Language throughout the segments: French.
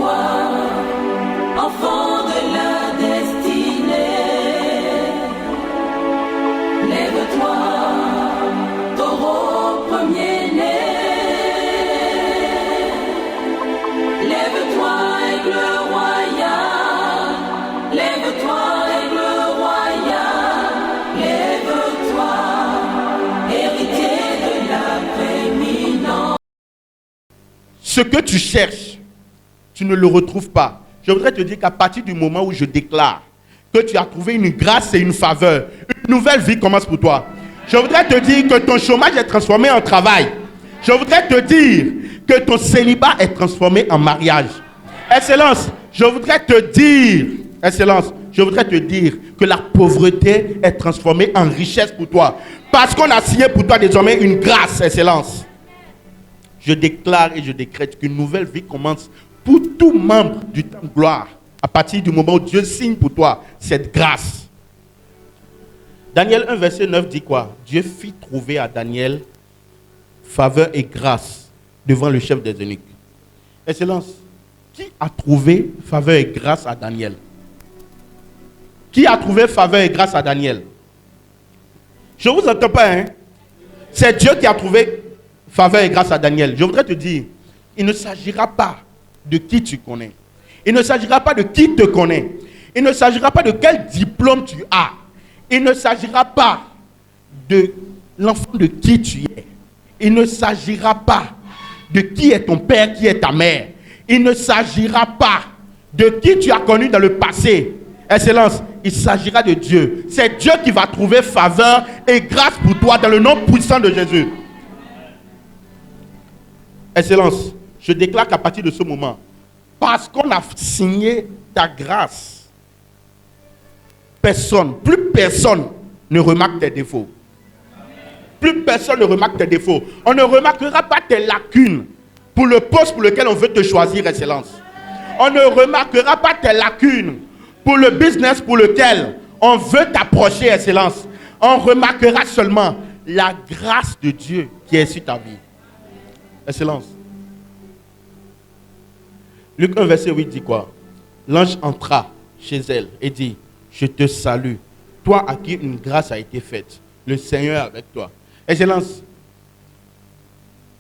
Lève-toi, enfant de la destinée. Lève-toi, taureau premier-né. Lève-toi, aigle royal. Lève-toi, aigle royal. Lève-toi, héritier de la prééminence. Ce que tu cherches, tu ne le retrouves pas. Je voudrais te dire qu'à partir du moment où je déclare que tu as trouvé une grâce et une faveur, une nouvelle vie commence pour toi. Je voudrais te dire que ton chômage est transformé en travail. Je voudrais te dire que ton célibat est transformé en mariage. Excellence, je voudrais te dire que la pauvreté est transformée en richesse pour toi. Parce qu'on a signé pour toi désormais une grâce, Excellence. Je déclare et je décrète qu'une nouvelle vie commence pour tout membre du temps de gloire. À partir du moment où Dieu signe pour toi cette grâce. Daniel 1, verset 9 dit quoi? Dieu fit trouver à Daniel faveur et grâce devant le chef des eunuques. Excellence, qui a trouvé faveur et grâce à Daniel? Qui a trouvé faveur et grâce à Daniel? Je ne vous entends pas, hein? C'est Dieu qui a trouvé faveur et grâce à Daniel. Je voudrais te dire, il ne s'agira pas de qui tu connais. Il ne s'agira pas de qui te connaît. Il ne s'agira pas de quel diplôme tu as. Il ne s'agira pas de l'enfant de qui tu es. Il ne s'agira pas de qui est ton père, qui est ta mère. Il ne s'agira pas de qui tu as connu dans le passé. Excellence, il s'agira de Dieu. C'est Dieu qui va trouver faveur et grâce pour toi dans le nom puissant de Jésus. Excellence, je déclare qu'à partir de ce moment, parce qu'on a signé ta grâce, plus personne ne remarque tes défauts. Plus personne ne remarque tes défauts. On ne remarquera pas tes lacunes pour le poste pour lequel on veut te choisir, Excellence. On ne remarquera pas tes lacunes pour le business pour lequel on veut t'approcher, Excellence. On remarquera seulement la grâce de Dieu qui est sur ta vie. Excellence. Luc 1, verset 8 dit quoi? L'ange entra chez elle et dit, je te salue, toi à qui une grâce a été faite. Le Seigneur est avec toi. Excellence.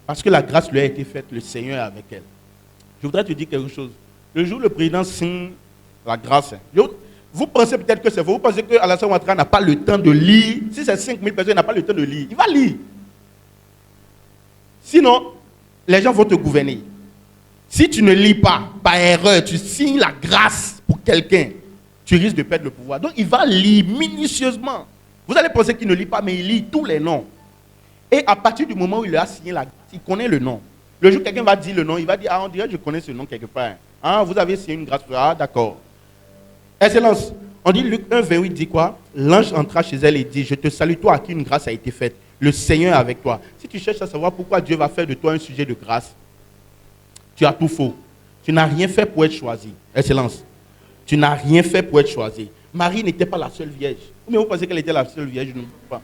Parce que la grâce lui a été faite, le Seigneur est avec elle. Je voudrais te dire quelque chose. Le jour où le président signe la grâce, vous pensez peut-être que c'est vous. Vous pensez qu'Alassane Ouattara n'a pas le temps de lire. Si c'est 5000 personnes, il n'a pas le temps de lire. Il va lire. Sinon, les gens vont te gouverner. Si tu ne lis pas, par erreur, tu signes la grâce pour quelqu'un, tu risques de perdre le pouvoir. Donc, il va lire minutieusement. Vous allez penser qu'il ne lit pas, mais il lit tous les noms. Et à partir du moment où il a signé la grâce, il connaît le nom. Le jour où quelqu'un va dire le nom, il va dire, ah, on dirait que je connais ce nom quelque part. Ah, vous avez signé une grâce. Ah, d'accord. Excellence. On dit, Luc 1, 28 dit quoi? L'ange entra chez elle et dit, je te salue, toi à qui une grâce a été faite. Le Seigneur est avec toi. Si tu cherches à savoir pourquoi Dieu va faire de toi un sujet de grâce, tu as tout faux. Tu n'as rien fait pour être choisi. Excellence. Tu n'as rien fait pour être choisi. Marie n'était pas la seule vierge. Mais vous pensez qu'elle était la seule vierge? Je ne sais pas.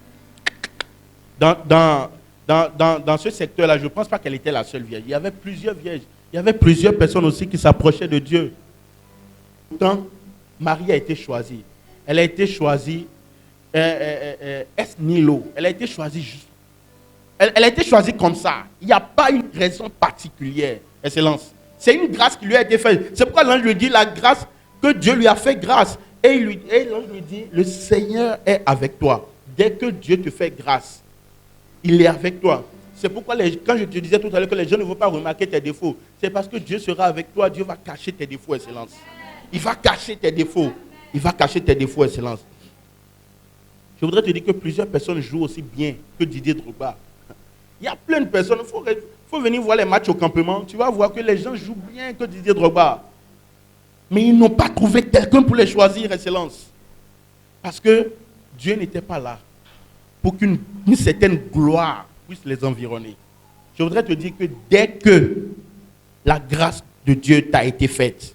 Dans ce secteur-là, je ne pense pas qu'elle était la seule vierge. Il y avait plusieurs vierges. Il y avait plusieurs personnes aussi qui s'approchaient de Dieu. Pourtant, Marie a été choisie. Elle a été choisie est nihilo. Elle a été choisie juste. Elle a été choisie comme ça. Il n'y a pas une raison particulière. Excellence. C'est une grâce qui lui a été faite. C'est pourquoi l'ange lui dit la grâce que Dieu lui a fait grâce. Et l'ange lui dit, le Seigneur est avec toi. Dès que Dieu te fait grâce, il est avec toi. C'est pourquoi quand je te disais tout à l'heure que les gens ne vont pas remarquer tes défauts, c'est parce que Dieu sera avec toi. Dieu va cacher tes défauts, Excellence. Il va cacher tes défauts. Il va cacher tes défauts, Excellence. Je voudrais te dire que plusieurs personnes jouent aussi bien que Didier Drogba. Il y a plein de personnes. Il faut venir voir les matchs au campement. Tu vas voir que les gens jouent bien que Didier Drogba. Mais ils n'ont pas trouvé quelqu'un pour les choisir, Excellence. Parce que Dieu n'était pas là pour qu'une certaine gloire puisse les environner. Je voudrais te dire que dès que la grâce de Dieu t'a été faite,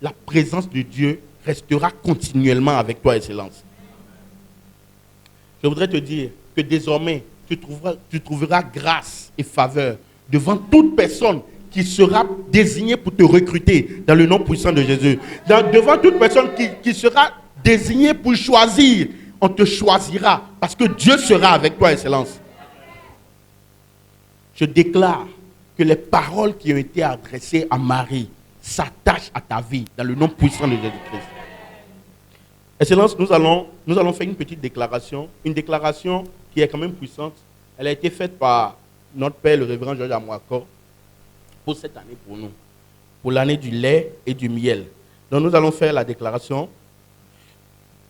la présence de Dieu restera continuellement avec toi, Excellence. Je voudrais te dire que désormais, tu trouveras grâce et faveur devant toute personne qui sera désigné pour te recruter dans le nom puissant de Jésus. Devant toute personne qui sera désignée pour choisir, on te choisira parce que Dieu sera avec toi, Excellence. Je déclare que les paroles qui ont été adressées à Marie s'attachent à ta vie dans le nom puissant de Jésus-Christ. Excellence, nous allons faire une petite déclaration, une déclaration qui est quand même puissante. Elle a été faite par notre père, le révérend Georges Amouako, pour cette année pour nous, pour l'année du lait et du miel. Donc nous allons faire la déclaration.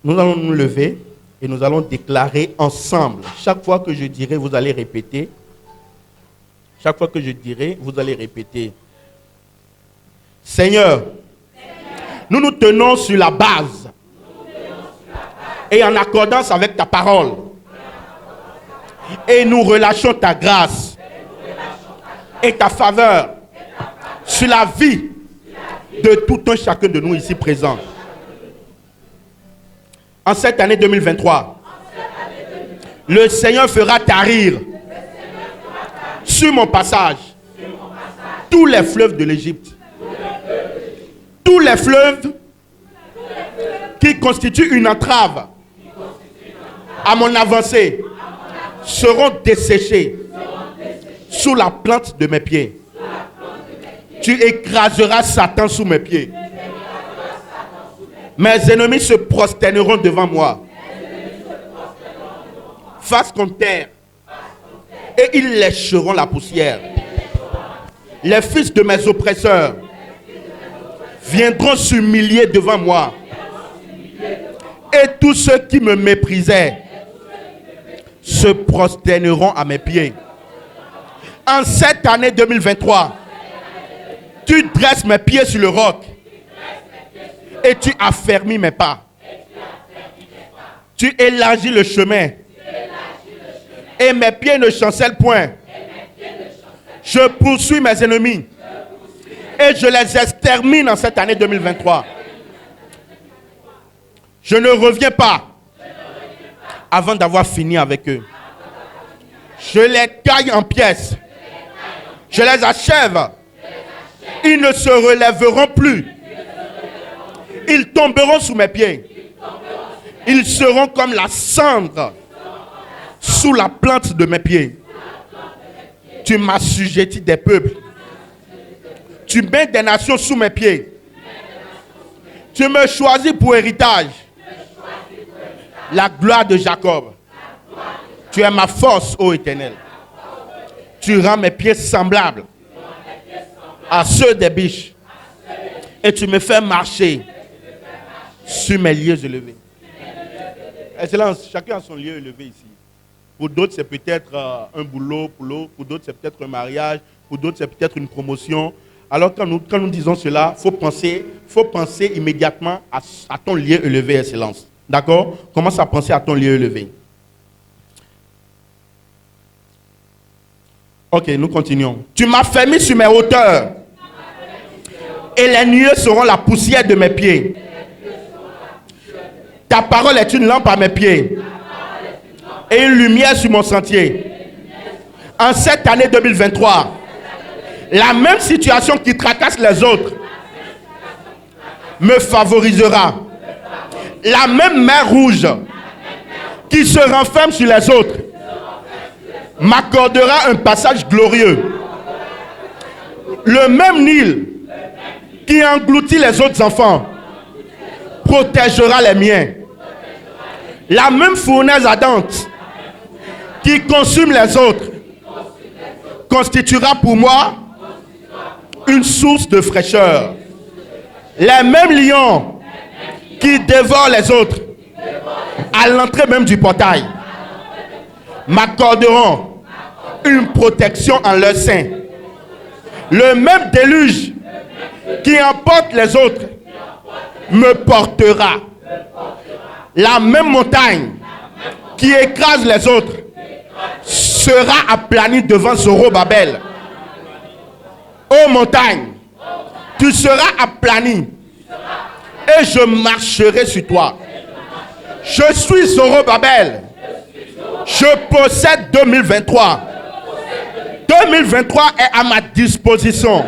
Nous allons nous lever et nous allons déclarer ensemble. Chaque fois que je dirai, vous allez répéter. Chaque fois que je dirai, vous allez répéter. Seigneur, nous nous tenons sur la base et en accordance avec ta parole. Et nous relâchons ta grâce et ta faveur sur la vie de tout un chacun de nous ici présents. En cette année 2023, le Seigneur fera tarir sur mon passage tous les fleuves de l'Égypte. Tous les fleuves qui constituent une entrave à mon avancée seront desséchés sous la plante de mes pieds. Tu écraseras Satan sous mes pieds. Mes ennemis se prosterneront devant moi, face contre terre, et ils lécheront la poussière. Les fils de mes oppresseurs viendront s'humilier devant moi, et tous ceux qui me méprisaient se prosterneront à mes pieds. En cette année 2023, tu dresses mes pieds sur le roc et tu affermis mes pas. Tu élargis le chemin et mes pieds ne chancellent point. Je poursuis mes ennemis et je les extermine en cette année 2023. Je ne reviens pas avant d'avoir fini avec eux. Je les taille en pièces. Je les achève. Ils ne se relèveront plus. Ils tomberont sous mes pieds. Ils seront comme la cendre sous la plante de mes pieds. Tu m'assujettis des peuples. Tu mets des nations sous mes pieds. Tu me choisis pour héritage la gloire de Jacob. Tu es ma force, ô Éternel. Tu rends mes pieds semblables à ceux des biches. Et tu me fais marcher sur mes lieux élevés. Excellence, chacun a son lieu élevé ici. Pour d'autres, c'est peut-être un boulot, pour d'autres, c'est peut-être un mariage, pour d'autres, c'est peut-être une promotion. Alors, quand nous disons cela, il faut penser immédiatement à ton lieu élevé, Excellence. D'accord? Commence à penser à ton lieu élevé. Ok, nous continuons. Tu m'as fait mis sur mes hauteurs. Et les nuées seront la poussière de mes pieds. Ta parole est une lampe à mes pieds. Et une lumière sur mon sentier. En cette année 2023, la même situation qui tracasse les autres me favorisera. La même mer rouge qui se renferme sur les autres m'accordera un passage glorieux. Le même Nil qui engloutit les autres enfants protégera les miens. La même fournaise ardente qui consume les autres constituera pour moi une source de fraîcheur. Les mêmes lions qui dévorent les autres à l'entrée même du portail m'accorderont une protection en leur sein. Le même déluge qui emporte les autres me portera. La même montagne qui écrase les autres sera aplanie devant Zorobabel. Ô montagne, tu seras aplanie et je marcherai sur toi. Je suis Zorobabel. Je possède 2023. 2023 est à ma disposition.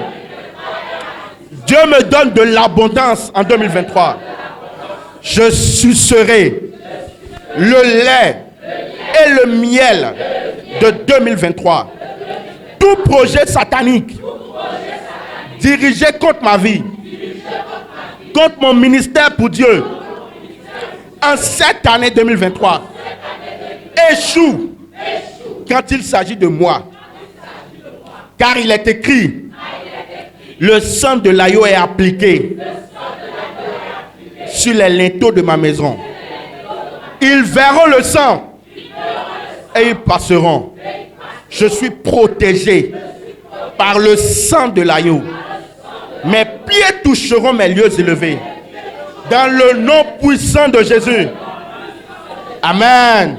Dieu me donne de l'abondance en 2023. Je sucerai le lait et le miel de 2023. Tout projet satanique dirigé contre ma vie, contre mon ministère pour Dieu, en cette année 2023, échoue quand il s'agit de moi. Car il est écrit, le sang de l'agneau est appliqué sur les linteaux de ma maison. Ils verront le sang et ils passeront. Je suis protégé par le sang de l'agneau. Mes pieds toucheront mes lieux élevés. Dans le nom puissant de Jésus. Amen.